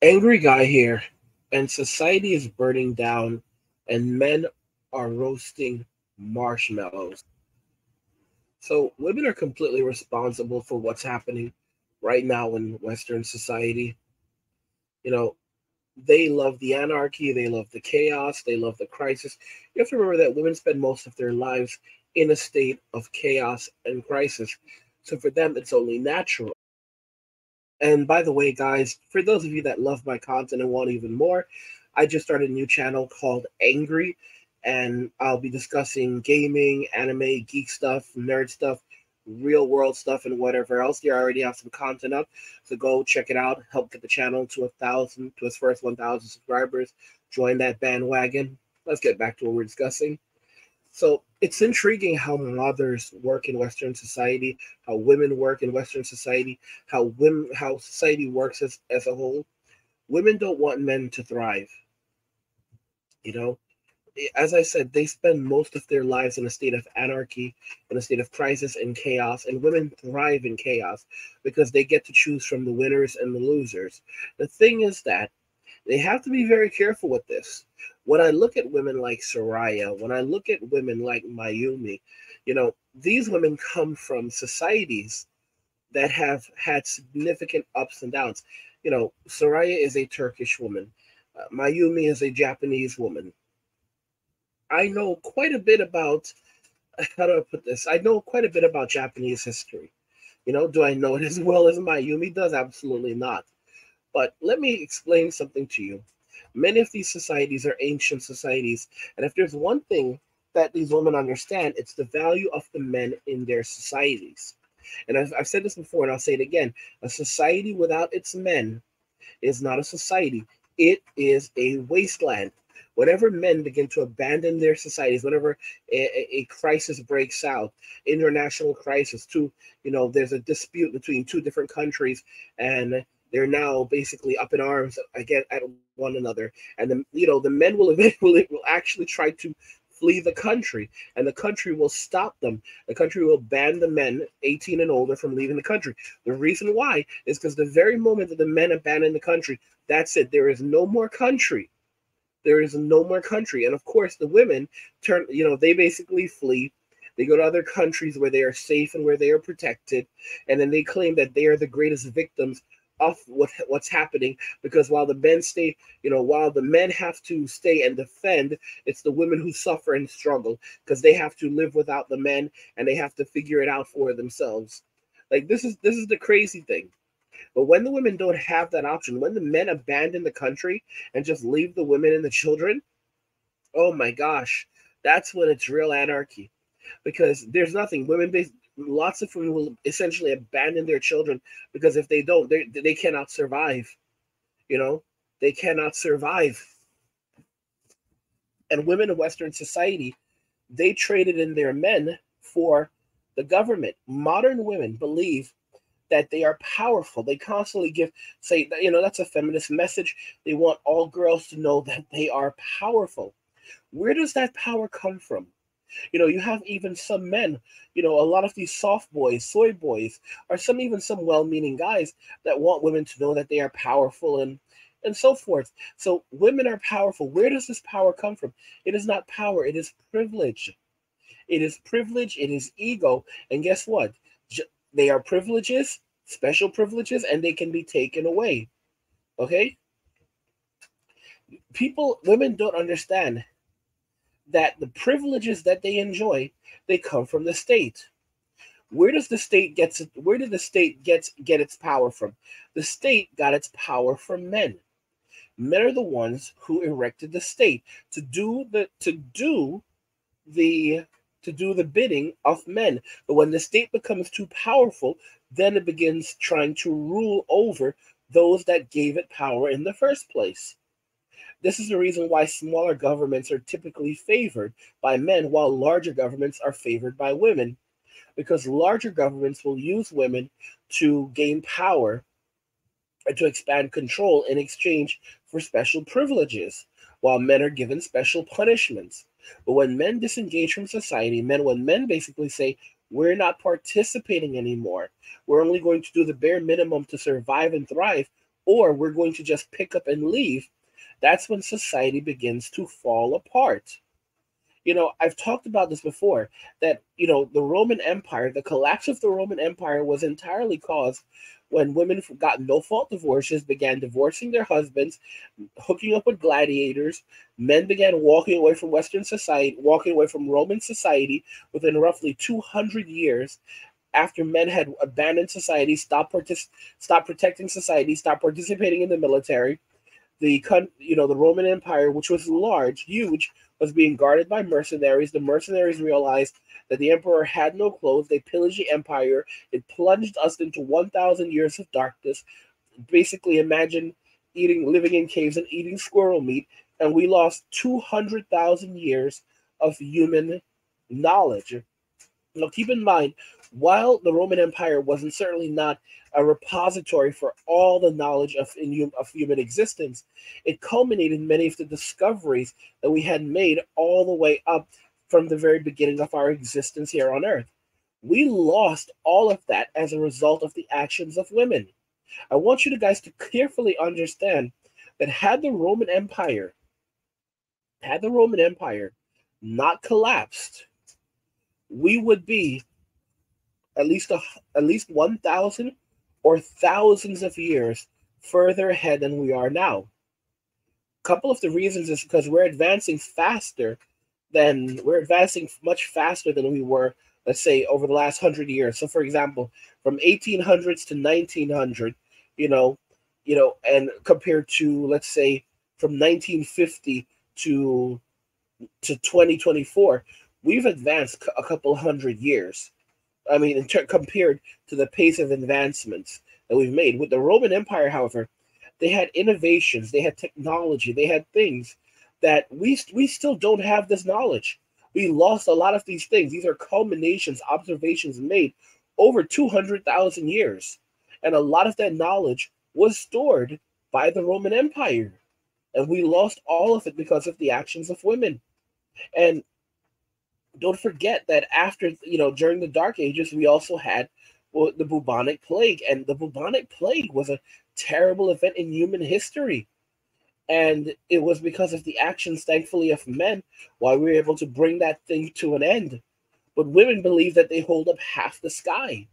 Angry guy here, and society is burning down, and men are roasting marshmallows. So, women are completely responsible for what's happening right now in Western society. You know, they love the anarchy, they love the chaos, they love the crisis. You have to remember that women spend most of their lives in a state of chaos and crisis. So, for them, it's only natural. And by the way, guys, for those of you that love my content and want even more, I just started a new channel called Angry, and I'll be discussing gaming, anime, geek stuff, nerd stuff, real world stuff, and whatever else. There I already have some content up, so go check it out. Help get the channel to 1,000, to its first 1,000 subscribers. Join that bandwagon. Let's get back to what we're discussing. So it's intriguing how mothers work in Western society, how women work in Western society, how society works as a whole. Women don't want men to thrive. You know, as I said, they spend most of their lives in a state of anarchy, in a state of crisis and chaos, and women thrive in chaos because they get to choose from the winners and the losers. The thing is that they have to be very careful with this. When I look at women like Soraya, when I look at women like Mayumi, these women come from societies that have had significant ups and downs. Soraya is a Turkish woman. Mayumi is a Japanese woman. I know quite a bit about, how do I put this? I know quite a bit about Japanese history. Do I know it as well as Mayumi does? Absolutely not. But let me explain something to you. Many of these societies are ancient societies, and if there's one thing that these women understand, it's the value of the men in their societies. And I've said this before, and I'll say it again: a society without its men is not a society; it is a wasteland. Whenever men begin to abandon their societies, whenever a crisis breaks out, international crisis, there's a dispute between two different countries, and they're now basically up in arms again at one another, and the men will eventually will actually try to flee the country, and the country will stop them. The country will ban the men 18 and older from leaving the country. The reason why is because the very moment that the men abandon the country, that's it. There is no more country. There is no more country. And of course, the women they basically flee. They go to other countries where they are safe and where they are protected. And then they claim that they are the greatest victims of what's happening, because while the men have to stay and defend, it's the women who suffer and struggle because they have to live without the men and they have to figure it out for themselves. Like, this is the crazy thing. But when the women don't have that option, when the men abandon the country and just leave the women and the children, oh my gosh, that's when it's real anarchy. Because there's nothing. Lots of women will essentially abandon their children because if they don't, they cannot survive. They cannot survive. And women in Western society, they traded in their men for the government. Modern women believe that they are powerful. They constantly say, that's a feminist message. They want all girls to know that they are powerful. Where does that power come from? You have even some men, a lot of these soft boys, soy boys, or some well-meaning guys that want women to know that they are powerful and so forth. So women are powerful. Where does this power come from? It is not power. It is privilege. It is privilege. It is ego. And guess what? They are privileges, special privileges, and they can be taken away. Okay? Women don't understand that the privileges that they enjoy, they come from the state. Where did the state get its power from? The state got its power from men. Men are the ones who erected the state to do the bidding of men. But when the state becomes too powerful, then it begins trying to rule over those that gave it power in the first place. This is the reason why smaller governments are typically favored by men, while larger governments are favored by women, because larger governments will use women to gain power and to expand control in exchange for special privileges, while men are given special punishments. But when men disengage from society, when men basically say, we're not participating anymore, we're only going to do the bare minimum to survive and thrive, or we're going to just pick up and leave, that's when society begins to fall apart. I've talked about this before, that, the Roman Empire, the collapse of the Roman Empire was entirely caused when women got no fault divorces, began divorcing their husbands, hooking up with gladiators. Men began walking away from Western society, walking away from Roman society within roughly 200 years after men had abandoned society, stopped protecting society, stopped participating in the military. The Roman Empire, which was large, huge, was being guarded by mercenaries. The mercenaries realized that the emperor had no clothes. They pillaged the empire. It plunged us into 1,000 years of darkness. Basically, imagine living in caves and eating squirrel meat, and we lost 200,000 years of human knowledge. Now, keep in mind, while the Roman Empire wasn't certainly not a repository for all the knowledge of human existence, it culminated many of the discoveries that we had made all the way up from the very beginning of our existence here on Earth. We lost all of that as a result of the actions of women. I want you guys to carefully understand that had the Roman Empire not collapsed, we would be at least at least 1,000 or thousands of years further ahead than we are now. A couple of the reasons is because we're advancing much faster than we were, let's say, over the last 100 years. So, for example, from 1800s to 1900, you know, and compared to, let's say, from 1950 to 2024, we've advanced a couple hundred years. I mean, compared to the pace of advancements that we've made. With the Roman Empire, however, they had innovations, they had technology, they had things that we still don't have this knowledge. We lost a lot of these things. These are culminations, observations made over 200,000 years. And a lot of that knowledge was stored by the Roman Empire. And we lost all of it because of the actions of women. And don't forget that during the Dark Ages, we also had the bubonic plague. And the bubonic plague was a terrible event in human history. And it was because of the actions, thankfully, of men why we were able to bring that thing to an end. But women believe that they hold up half the sky.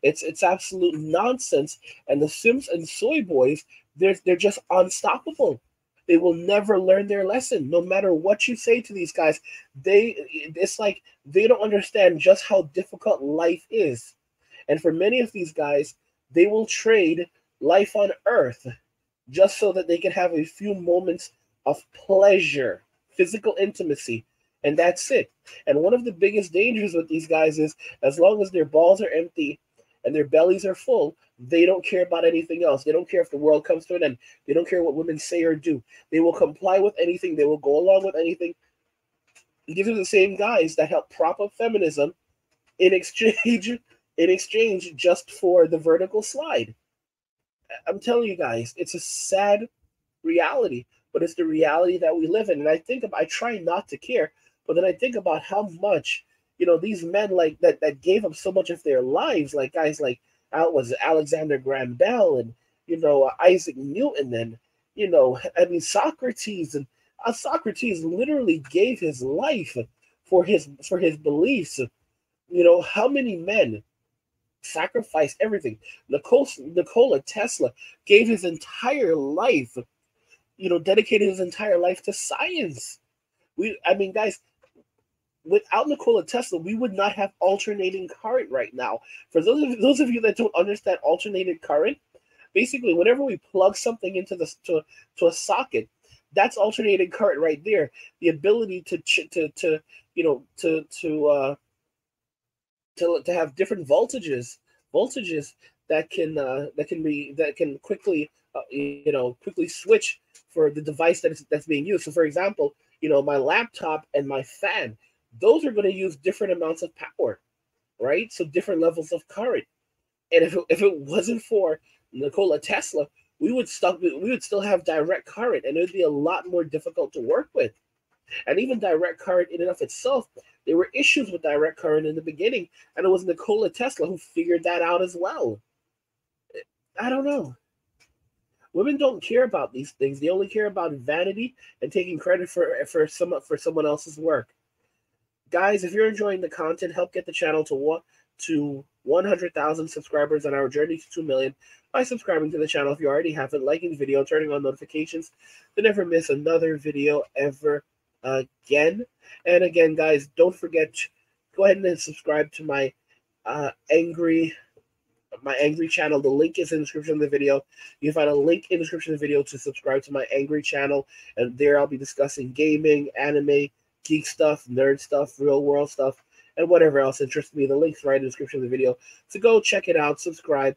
It's absolute nonsense. And the Simps and Soy Boys, they're just unstoppable. They will never learn their lesson, no matter what you say to these guys. It's like they don't understand just how difficult life is. And for many of these guys, they will trade life on Earth just so that they can have a few moments of pleasure, physical intimacy, and that's it. And one of the biggest dangers with these guys is, as long as their balls are empty and their bellies are full, they don't care about anything else. They don't care if the world comes to an end. They don't care what women say or do. They will comply with anything. They will go along with anything. These are the same guys that help prop up feminism in exchange just for the vertical slide. I'm telling you guys, it's a sad reality, but it's the reality that we live in. And I try not to care, but then I think about how much, these men like that gave up so much of their lives, like guys like was Alexander Graham Bell and Isaac Newton and Socrates, and Socrates literally gave his life for his beliefs. How many men sacrificed everything? Nikola Tesla gave his entire life, dedicated his entire life to science. Guys, without Nikola Tesla, we would not have alternating current right now. For those of you that don't understand alternating current, basically, whenever we plug something into to a socket, that's alternating current right there. The ability to have different voltages that can quickly switch for the device that's being used. So, for example, my laptop and my fan, those are going to use different amounts of power, right? So different levels of current. And if it wasn't for Nikola Tesla, we would still have direct current, and it would be a lot more difficult to work with. And even direct current in and of itself, there were issues with direct current in the beginning, and it was Nikola Tesla who figured that out as well. I don't know. Women don't care about these things. They only care about vanity and taking credit for someone else's work. Guys, if you're enjoying the content, help get the channel to 100,000 subscribers on our journey to 2 million by subscribing to the channel if you already haven't, liking the video, turning on notifications to never miss another video ever again. And again, guys, don't forget, go ahead and subscribe to my angry channel. The link is in the description of the video. You can find a link in the description of the video to subscribe to my angry channel, and there I'll be discussing gaming, anime, geek stuff, nerd stuff, real world stuff, and whatever else interests me. The link's right in the description of the video. So go check it out, subscribe.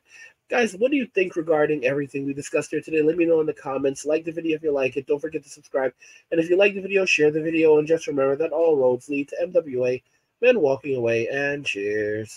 Guys, what do you think regarding everything we discussed here today? Let me know in the comments. Like the video if you like it. Don't forget to subscribe. And if you like the video, share the video. And just remember that all roads lead to MWA, men walking away. And cheers.